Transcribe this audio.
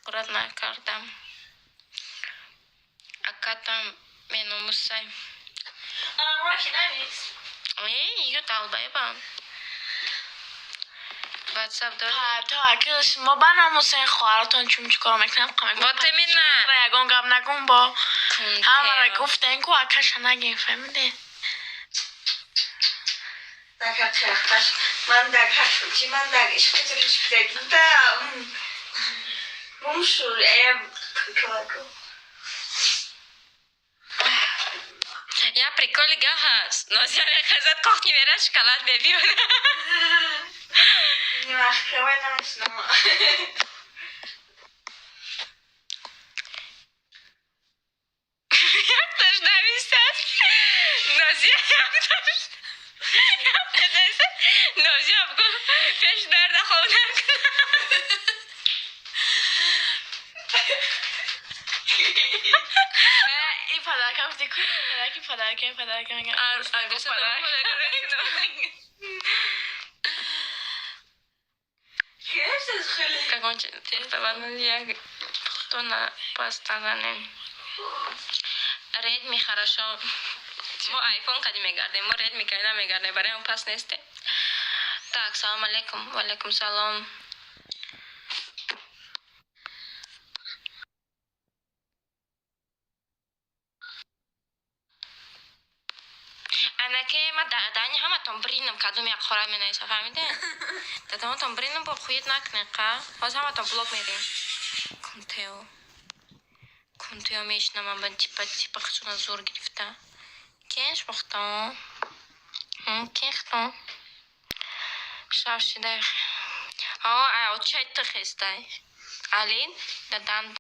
قرات نکردم. اکاتم менумусай. Рокки, дай микс. Ее долбоебам. WhatsApp داری؟ تو هرکس ما بنام حسین خواهراتون چیکار میکنم با تمی نه یگان گم نگم با همه را گفتن که اکش نگیم فهمیده دکتر چرخش من دکتر چی من دکش کتریش بدیدم بومشور کاکو Я прикол гахас. Но я хазат кухни мера шоколад бебион. не махкавай намешнама Jak też napisać? No zjadam też. Jak też? No zjadam go. Wiesz, nerede chonek. این پدرکم دیگه پدرکم Arkadaşlar Görürsünüz خیلی Какой-то я кто на постоянном. Redmi хорошо. Мы iPhone кади мегардем, мы Redmi кайда мегардем, баре он пас несте. Так, салам алейкум, валейкум салам. Анаке ма дани ҳаматон бринам кадом як хора менайса фаҳмиде? Дадаматон бринам бо хуид накне қа. Ҳозир ҳаматон блок медем. Кунтео мешинам ба типа хчуна зор гирифта. Кеш бахтам. Кехтам. Шавшидай. Чай тахестай. Алин дадан